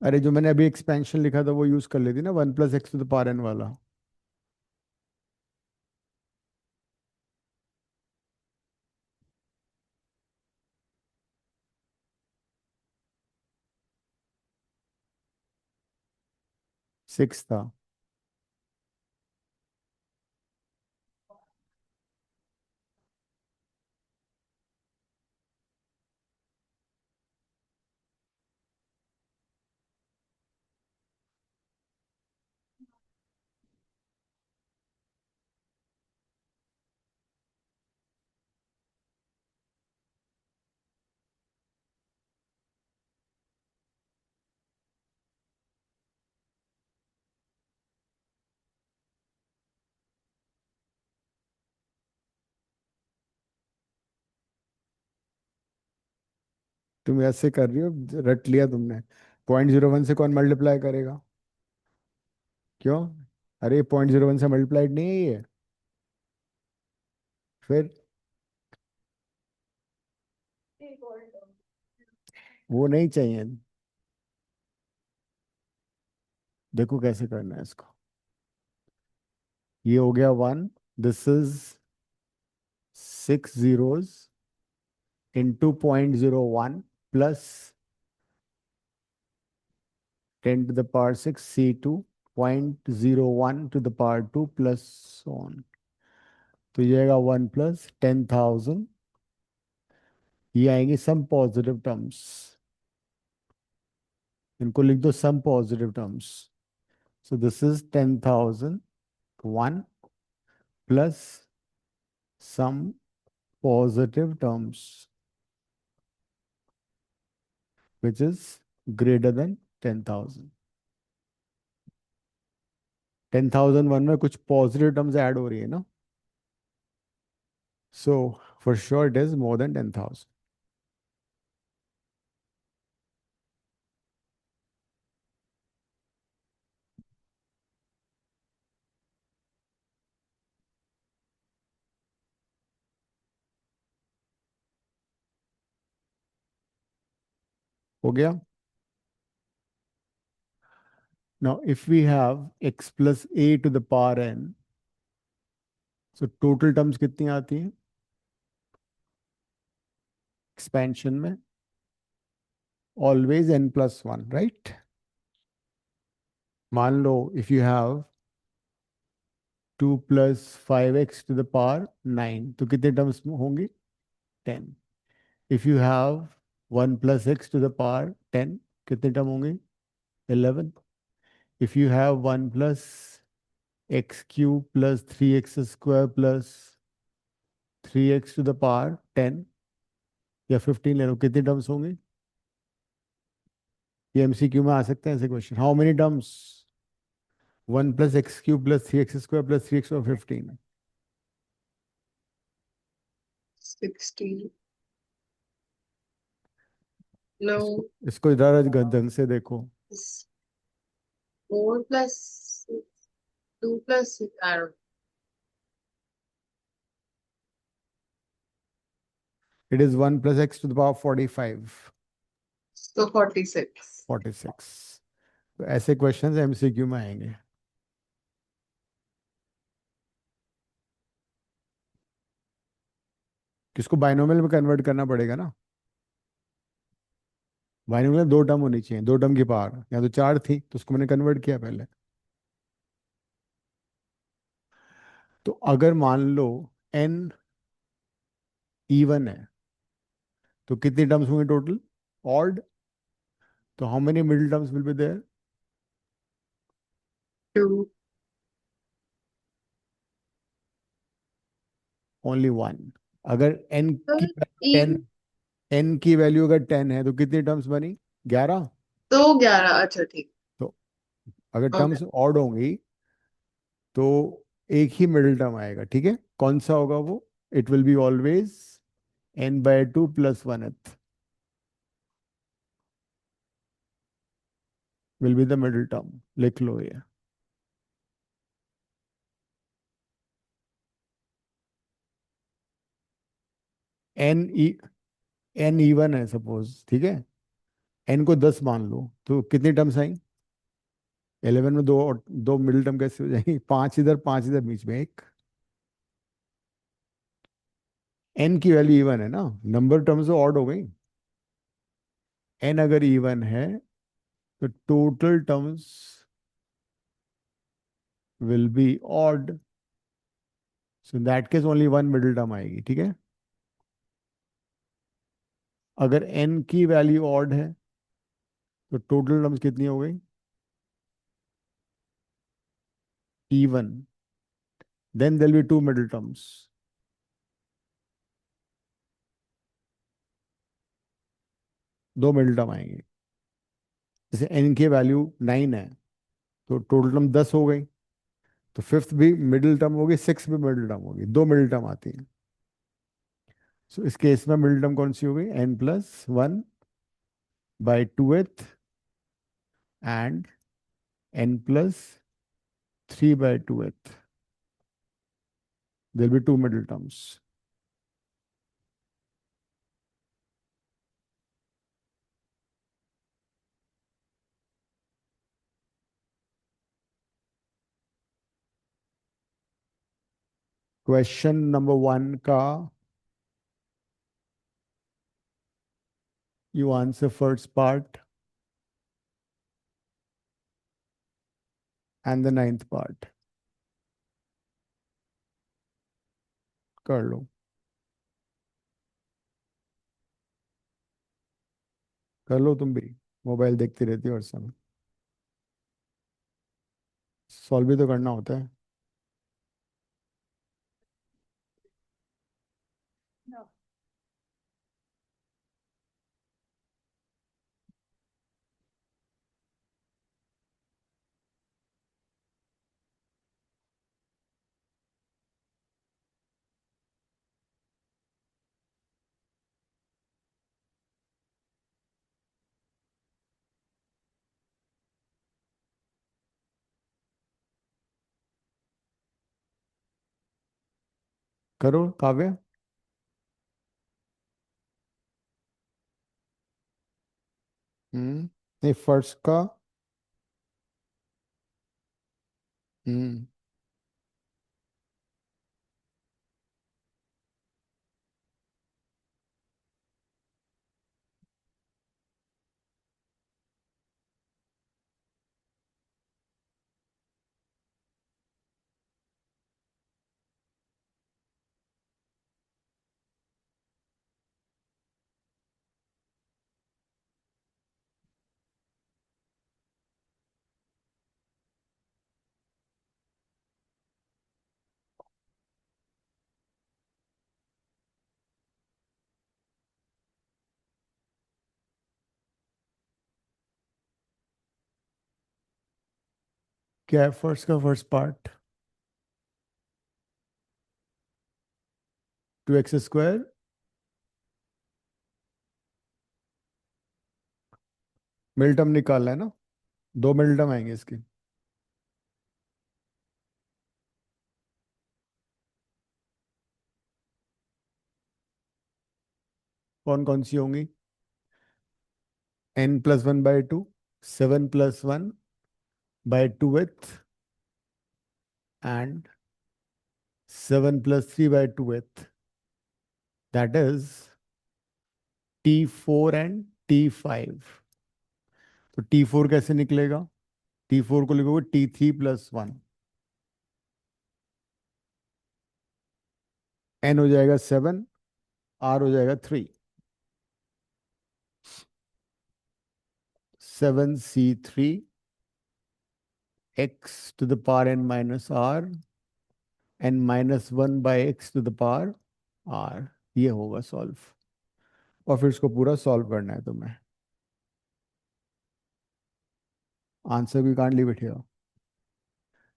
अरे जो मैंने अभी एक्सपेंशन लिखा था वो यूज कर लेती ना, 1 plus x to the power n वाला. सिक्स था. तुम ऐसे कर रही हो, रट लिया तुमने. 0.01 से कौन मल्टीप्लाई करेगा? क्यों? अरे 0.01 से मल्टीप्लाइड नहीं है ये. फिर वो नहीं चाहिए. देखो कैसे करना है इसको. ये हो गया 1. This is 6 zeros into 0.01 plus 10 to the power 6 C2 0.01 to the power 2 plus so on. तो ये आएगा 1 plus 10,000. ये आएंगे सम पॉजिटिव टर्म्स. इनको लिख दो sum positive terms. So this is 10,001 plus some positive terms, which is greater than 10,000. 10,001 में कुछ पॉजिटिव टर्म्स ऐड हो रही है ना, so for sure it is more than 10,000. हो गया. Now if we have x plus a to the power n, so total terms कितनी आती हैं एक्सपेंशन में? Always n plus 1, right? मान लो if you have 2 plus 5x to the power 9, तो कितने टर्म्स होंगी? 10. If you have 1 plus x to the power 10, कितने टर्म होंगे? 11. If you have 1 plus x cube plus 3x square plus 3x to the power 10 या 15 ले लो, कितने टर्म्स होंगे? ये एमसीक्यू में आ सकते हैं ऐसे question. How many terms? 1 plus x cube plus 3x square plus 3x over 15. 16. No. इसको इधर ढंग से देखो. 4 plus 2 plus 6, I don't know. It is 1 plus x to the power 45. So 46. 46. तो ऐसे क्वेश्चंस एमसीक्यू में आएंगे. किसको बाइनोमियल में कन्वर्ट करना पड़ेगा ना. बाइनोमियल में 2 टर्म होनी चाहिए, 2 टर्म की पावर. या तो 4 थी तो उसको मैंने कन्वर्ट किया पहले. तो अगर मान लो n इवन है तो कितनी टर्म्स होंगे टोटल? ऑड. तो how many middle terms will be there? 2. Only 1. अगर n तो की 10, n की वैल्यू अगर 10 है तो कितनी टर्म्स बनी? 11. तो 11. अच्छा ठीक. तो अगर Okay. टर्म्स ऑड होंगी तो एक ही मिडिल टर्म आएगा. ठीक है, कौन सा होगा वो? It will be always n/2 plus 1th will be the middle term. लिख लो ये. n इवन है सपोज. ठीक है, n को 10 मान लो तो कितनी टर्म्स आई? 11 में दो मिडिल टर्म कैसे हो जाएंगी? 5 इधर 5 इधर, बीच में एक. n की वैल्यू इवन है ना, नंबर टर्म्स ऑड हो गई. n अगर इवन है तो total terms will be odd. So in that case only one middle term आएगी. ठीक है, अगर n की वैल्यू ऑड है तो टोटल टर्म्स कितनी हो गई? even. Then there will be 2 middle terms. दो मिडिल टर्म आएंगे. जैसे n की वैल्यू 9 है तो टोटल टर्म 10 हो गई. तो फिफ्थ भी मिडिल टर्म होगी, सिक्स भी मिडिल टर्म होगी. 2 मिडिल टर्म आती है. सो इस केस में मिडिल टर्म कौन सी हो गई? n+1/2th and n+3/2th. There will be 2 middle terms. Question number 1 का you answer first part and the 9th part. कर लो. कर लो तुम भी, मोबाइल देखती रहती हो हर समय. सॉल्व भी तो करना होता है. करो काव्य। नहीं, फर्स्ट का। हम्म क्या है फर्स्ट का फर्स्ट पार्ट? 2x²। मिल टर्म निकालना है ना? दो मिल टर्म आएंगे इसके। कौन कौन सी होंगी? n+1/2, 7+1/2th, and 7+3/2th. That is T4 and T5। तो T4 कैसे निकलेगा? T4 को लिखोगे T3+1। n हो जाएगा 7, r हो जाएगा 3। 7c3 x⁻n−r n-1/x⁻r। ये होगा सॉल्व। और फिर इसको पूरा सॉल्व करना है तुम्हें। आंसर भी can't leave it here.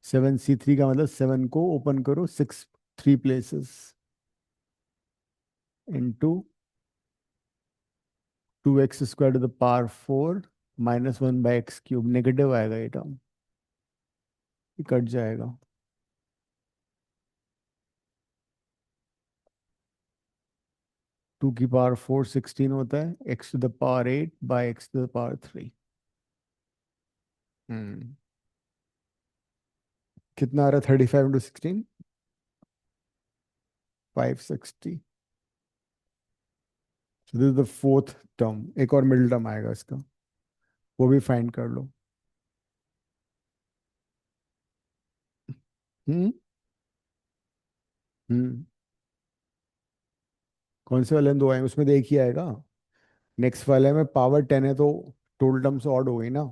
7c3 का मतलब 7 को ओपन करो 6 3 places into 2x² -1/x³ negative आएगा ये टर्म, ये कट जाएगा। 2 की पावर 4 16 होता है, x⁻8/x⁻3। हम्म कितना आ रहा है? 35 × 16, 560। This is the fourth term. एक और मिडिल टर्म आएगा इसका, वो भी फाइंड कर लो। हम्म हम्म कौन से वाले में दो आएंगे? उसमें तो एक ही आएगा। नेक्स्ट वाले में पावर 10 है, तो टोटल टर्म्स ऑड हो गई ना।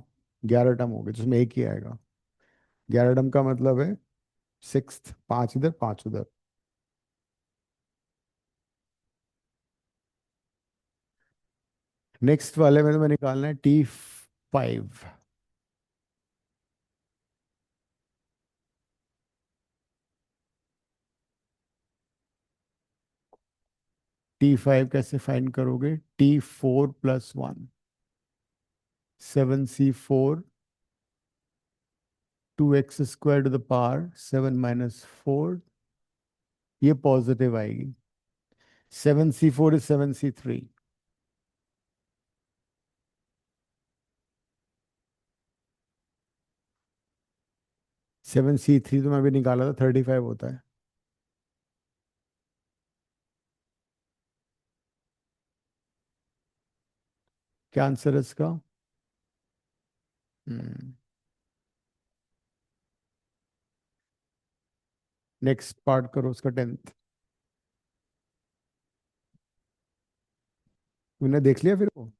11 टर्म हो गए, जिसमें एक ही आएगा। 11 टर्म का मतलब है सिक्स, 5 इधर 5 उधर। नेक्स्ट वाले में तो मैं निकालना है T5। T5 कैसे फाइंड करोगे? T4+1, 7c4 2x² 7 - 4। ये पॉजिटिव आएगी। 7c4 is 7c3। 7c3 तो मैं अभी निकाला था, 35 होता है। क्या आंसर है इसका? नेक्स्ट पार्ट करो उसका 10th। तूने देख लिया फिर वो?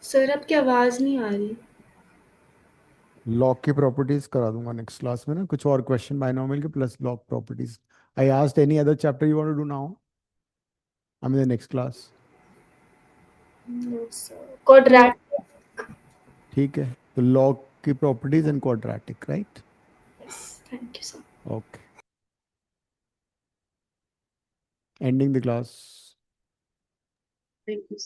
सर आपकी आवाज नहीं आ रही। लॉग की प्रॉपर्टीज करा दूंगा नेक्स्ट क्लास में ना, कुछ और क्वेश्चन बाइनोमियल के plus log properties. I asked any other chapter you want to do now? I mean the next class. No sir, quadratic. ठीक है, तो लॉग की properties and quadratic, right? Thank you sir. Okay, ending the class. Thank you.